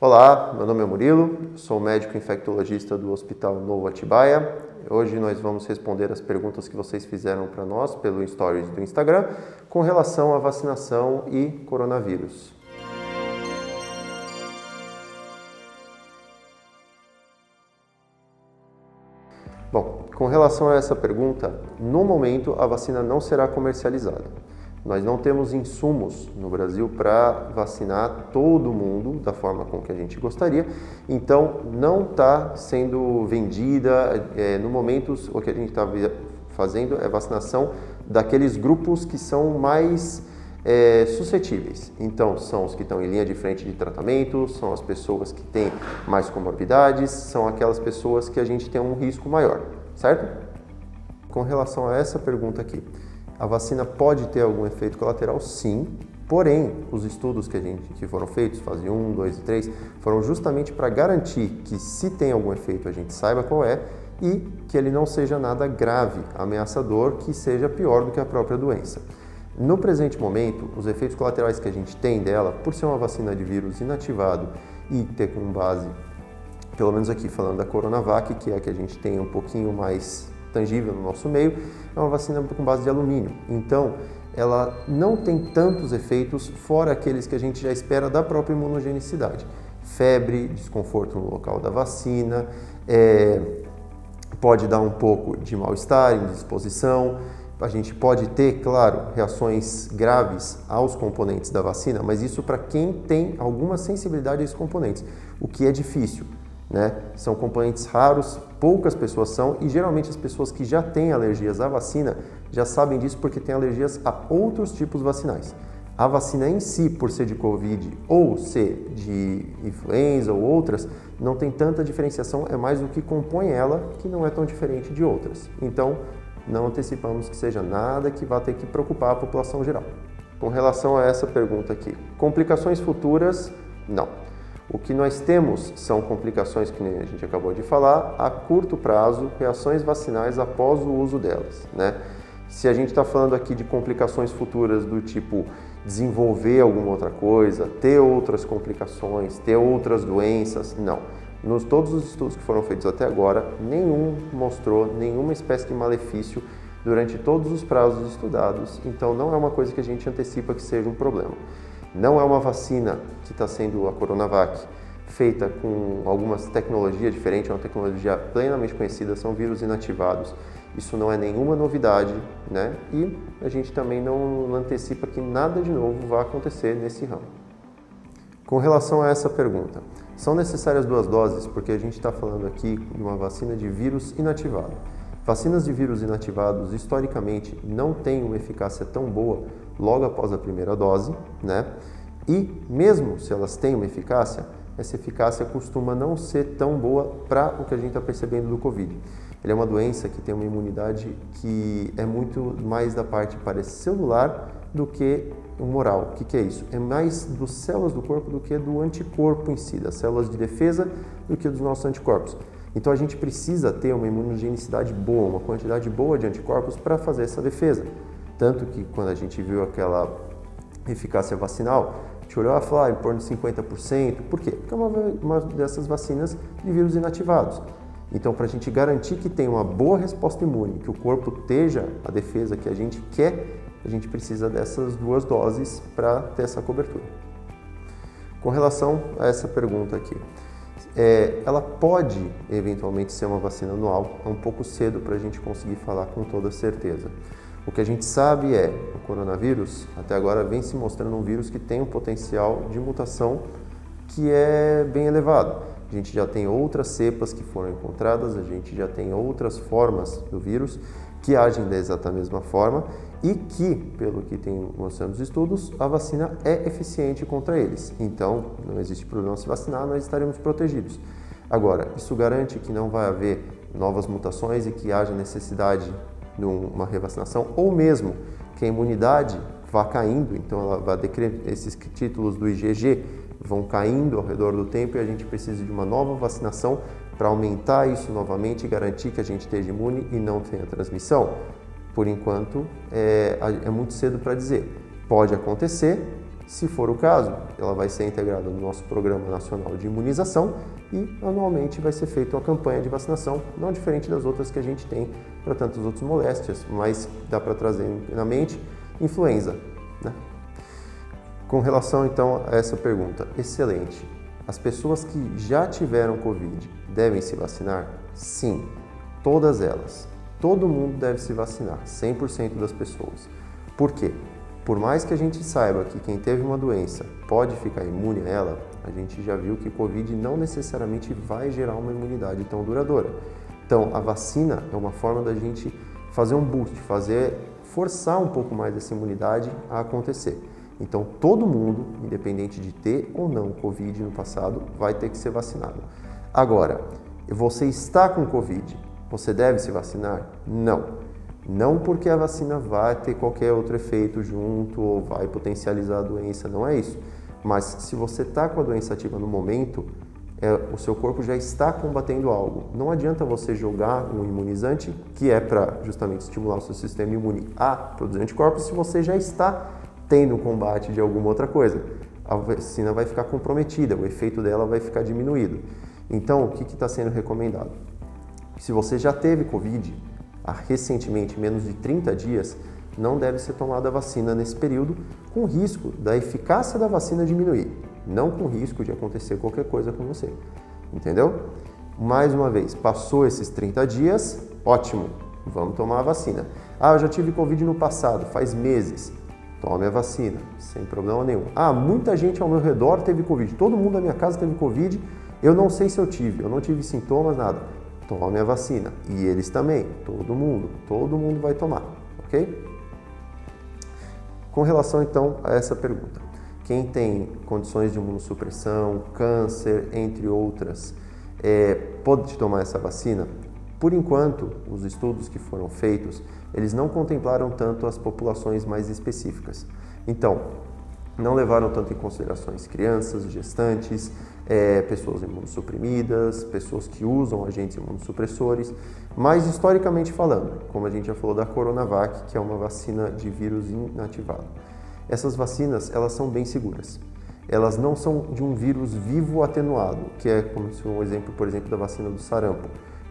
Olá, meu nome é Murilo, sou médico infectologista do Hospital Novo Atibaia. Hoje nós vamos responder as perguntas que vocês fizeram para nós pelo Stories do Instagram com relação à vacinação e coronavírus. Bom, com relação a essa pergunta, no momento a vacina não será comercializada. Nós não temos insumos no Brasil para vacinar todo mundo da forma com que a gente gostaria, então não está sendo vendida. No momento, o que a gente está fazendo é vacinação daqueles grupos que são mais suscetíveis. Então, são os que estão em linha de frente de tratamento, são as pessoas que têm mais comorbidades, são aquelas pessoas que a gente tem um risco maior, certo? Com relação a essa pergunta aqui, a vacina pode ter algum efeito colateral? Sim, porém, os estudos que foram feitos, fase 1, 2 e 3, foram justamente para garantir que se tem algum efeito a gente saiba qual é e que ele não seja nada grave, ameaçador, que seja pior do que a própria doença. No presente momento, os efeitos colaterais que a gente tem dela, por ser uma vacina de vírus inativado e ter como base, pelo menos aqui falando da Coronavac, que é a que a gente tem um pouquinho mais tangível no nosso meio, é uma vacina com base de alumínio. Então, ela não tem tantos efeitos fora aqueles que a gente já espera da própria imunogenicidade. Febre, desconforto no local da vacina, pode dar um pouco de mal-estar, indisposição. A gente pode ter, claro, reações graves aos componentes da vacina, mas isso para quem tem alguma sensibilidade a esses componentes, o que é difícil, né? São componentes raros, poucas pessoas são, e geralmente as pessoas que já têm alergias à vacina já sabem disso porque têm alergias a outros tipos vacinais. A vacina em si, por ser de Covid ou ser de influenza ou outras, não tem tanta diferenciação, é mais o que compõe ela, que não é tão diferente de outras. Então, não antecipamos que seja nada que vá ter que preocupar a população geral. Com relação a essa pergunta aqui, complicações futuras, não. O que nós temos são complicações, que a gente acabou de falar, a curto prazo, reações vacinais após o uso delas, né? Se a gente está falando aqui de complicações futuras do tipo desenvolver alguma outra coisa, ter outras complicações, ter outras doenças, não. Todos os estudos que foram feitos até agora, nenhum mostrou nenhuma espécie de malefício durante todos os prazos estudados, então não é uma coisa que a gente antecipa que seja um problema. Não é uma vacina que está sendo a Coronavac, feita com algumas tecnologias diferentes, é uma tecnologia plenamente conhecida, são vírus inativados. Isso não é nenhuma novidade, né? E a gente também não antecipa que nada de novo vai acontecer nesse ramo. Com relação a essa pergunta, são necessárias 2 doses porque a gente está falando aqui de uma vacina de vírus inativado. Vacinas de vírus inativados, historicamente, não têm uma eficácia tão boa logo após a primeira dose, né? E mesmo se elas têm uma eficácia, essa eficácia costuma não ser tão boa para o que a gente está percebendo do Covid. Ele é uma doença que tem uma imunidade que é muito mais da parte celular do que humoral. O que é isso? É mais das células do corpo do que do anticorpo em si, das células de defesa do que dos nossos anticorpos. Então a gente precisa ter uma imunogenicidade boa, uma quantidade boa de anticorpos para fazer essa defesa. Tanto que quando a gente viu aquela eficácia vacinal, a gente olhou e falou em torno de 50%. Por quê? Porque é uma dessas vacinas de vírus inativados. Então, para a gente garantir que tem uma boa resposta imune, que o corpo esteja a defesa que a gente quer, a gente precisa dessas 2 doses para ter essa cobertura. Com relação a essa pergunta aqui, ela pode eventualmente ser uma vacina anual, é um pouco cedo para a gente conseguir falar com toda certeza. O que a gente sabe é que o coronavírus, até agora, vem se mostrando um vírus que tem um potencial de mutação que é bem elevado. A gente já tem outras cepas que foram encontradas, a gente já tem outras formas do vírus que agem da exata mesma forma e que, pelo que tem mostrando os estudos, a vacina é eficiente contra eles. Então, não existe problema se vacinar, nós estaremos protegidos. Agora, isso garante que não vai haver novas mutações e que haja necessidade de uma revacinação, ou mesmo que a imunidade vá caindo, então ela vai esses títulos do IgG vão caindo ao redor do tempo e a gente precisa de uma nova vacinação para aumentar isso novamente e garantir que a gente esteja imune e não tenha transmissão. Por enquanto, é muito cedo para dizer. Pode acontecer, Se for o caso, ela vai ser integrada no nosso Programa Nacional de Imunização e anualmente vai ser feita uma campanha de vacinação, não diferente das outras que a gente tem para tantas outras moléstias, mas dá para trazer na mente influenza, né? Com relação então a essa pergunta, excelente. As pessoas que já tiveram Covid devem se vacinar? Sim, todas elas. Todo mundo deve se vacinar, 100% das pessoas. Por quê? Por mais que a gente saiba que quem teve uma doença pode ficar imune a ela, a gente já viu que Covid não necessariamente vai gerar uma imunidade tão duradoura. Então, a vacina é uma forma da gente fazer um boost, forçar um pouco mais essa imunidade a acontecer. Então, todo mundo, independente de ter ou não Covid no passado, vai ter que ser vacinado. Agora, você está com Covid, você deve se vacinar? Não. Não porque a vacina vai ter qualquer outro efeito junto ou vai potencializar a doença, não é isso. Mas se você está com a doença ativa no momento, o seu corpo já está combatendo algo. Não adianta você jogar um imunizante, que é para justamente estimular o seu sistema imune a produzir anticorpos, se você já está tendo um combate de alguma outra coisa. A vacina vai ficar comprometida, o efeito dela vai ficar diminuído. Então, o que está sendo recomendado? Se você já teve Covid, recentemente, menos de 30 dias, não deve ser tomada a vacina nesse período, com risco da eficácia da vacina diminuir, não com risco de acontecer qualquer coisa com você, entendeu? Mais uma vez, passou esses 30 dias, ótimo, vamos tomar a vacina. Eu já tive Covid no passado, faz meses, tome a vacina, sem problema nenhum. Muita gente ao meu redor teve Covid, todo mundo da minha casa teve Covid, eu não sei se eu não tive sintomas, nada. Tome a vacina. E eles também, todo mundo vai tomar, ok? Com relação então a essa pergunta, quem tem condições de imunossupressão, câncer, entre outras, pode tomar essa vacina? Por enquanto, os estudos que foram feitos, eles não contemplaram tanto as populações mais específicas. Então, não levaram tanto em considerações crianças, gestantes, pessoas imunossuprimidas, pessoas que usam agentes imunossupressores, mas historicamente falando, como a gente já falou da Coronavac, que é uma vacina de vírus inativado. Essas vacinas, elas são bem seguras. Elas não são de um vírus vivo atenuado, que é como se um exemplo, por exemplo, da vacina do sarampo,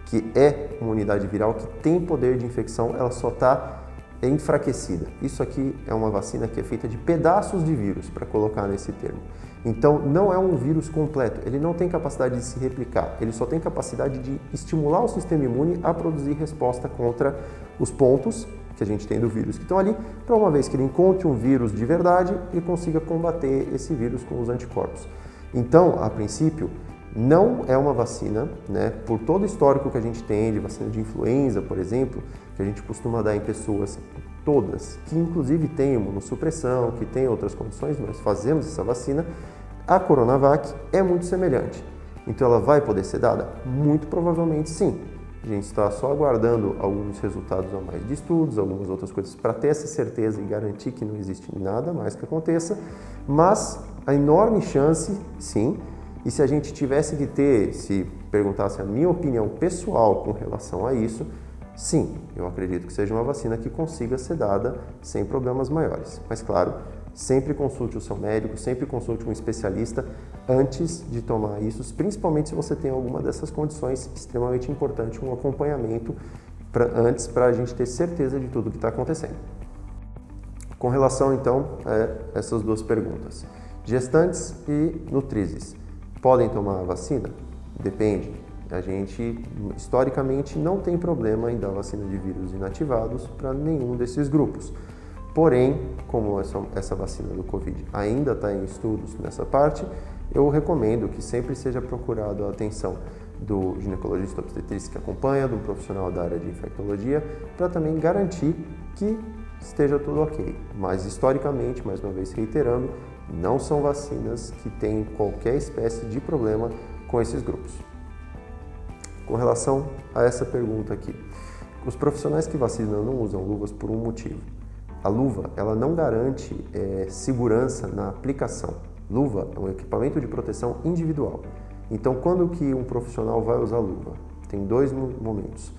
que é uma unidade viral que tem poder de infecção, ela só está enfraquecida. Isso aqui é uma vacina que é feita de pedaços de vírus, para colocar nesse termo. Então, não é um vírus completo, ele não tem capacidade de se replicar, ele só tem capacidade de estimular o sistema imune a produzir resposta contra os pontos que a gente tem do vírus que estão ali, para uma vez que ele encontre um vírus de verdade, ele consiga combater esse vírus com os anticorpos. Então, a princípio, não é uma vacina, né, por todo o histórico que a gente tem de vacina de influenza, por exemplo, que a gente costuma dar em pessoas todas, que inclusive têm imunossupressão, que têm outras condições, nós fazemos essa vacina, a Coronavac é muito semelhante. Então ela vai poder ser dada? Muito provavelmente sim. A gente está só aguardando alguns resultados a mais de estudos, algumas outras coisas para ter essa certeza e garantir que não existe nada mais que aconteça, mas a enorme chance, sim. E se a gente tivesse que se perguntasse a minha opinião pessoal com relação a isso, sim, eu acredito que seja uma vacina que consiga ser dada sem problemas maiores. Mas claro, sempre consulte o seu médico, sempre consulte um especialista antes de tomar isso, principalmente se você tem alguma dessas condições, extremamente importante, um acompanhamento antes para a gente ter certeza de tudo que está acontecendo. Com relação então a essas duas perguntas, gestantes e nutrizes. Podem tomar a vacina? Depende. A gente, historicamente, não tem problema em dar vacina de vírus inativados para nenhum desses grupos. Porém, como essa vacina do Covid ainda está em estudos nessa parte, eu recomendo que sempre seja procurado a atenção do ginecologista obstetricista que acompanha, do profissional da área de infectologia, para também garantir que esteja tudo ok. Mas, historicamente, mais uma vez reiterando, não são vacinas que têm qualquer espécie de problema com esses grupos. Com relação a essa pergunta aqui, os profissionais que vacinam não usam luvas por um motivo. A luva, ela não garante segurança na aplicação. Luva é um equipamento de proteção individual. Então, quando que um profissional vai usar luva? Tem dois momentos.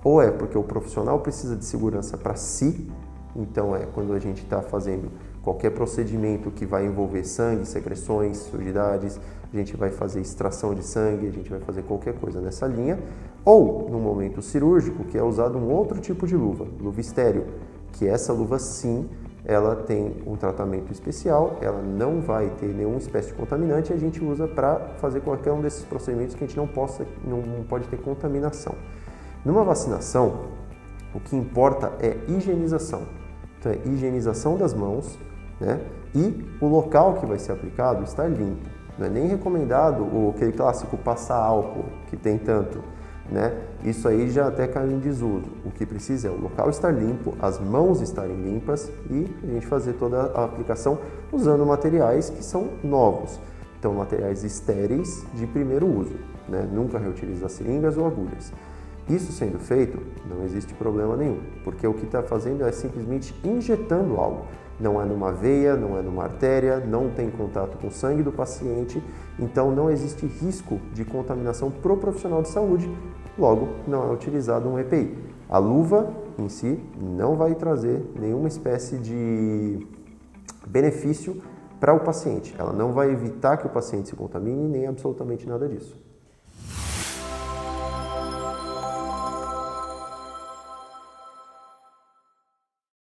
Ou é porque o profissional precisa de segurança para si, então é quando a gente está fazendo qualquer procedimento que vai envolver sangue, secreções, sujidades, a gente vai fazer extração de sangue, a gente vai fazer qualquer coisa nessa linha, ou no momento cirúrgico, que é usado um outro tipo de luva estéreo, que essa luva sim, ela tem um tratamento especial, ela não vai ter nenhuma espécie de contaminante e a gente usa para fazer qualquer um desses procedimentos que a gente não pode ter contaminação. Numa vacinação, o que importa é higienização. Então é higienização das mãos, né? E o local que vai ser aplicado estar limpo. Não é nem recomendado aquele clássico passar álcool, que tem tanto, né? Isso aí já até caiu em desuso. O que precisa é o local estar limpo, as mãos estarem limpas e a gente fazer toda a aplicação usando materiais que são novos. Então, materiais estéreis de primeiro uso, né? Nunca reutilizar seringas ou agulhas. Isso sendo feito, não existe problema nenhum, porque o que está fazendo é simplesmente injetando algo. Não é numa veia, não é numa artéria, não tem contato com o sangue do paciente, então não existe risco de contaminação para o profissional de saúde, logo não é utilizado um EPI. A luva em si não vai trazer nenhuma espécie de benefício para o paciente, ela não vai evitar que o paciente se contamine nem absolutamente nada disso.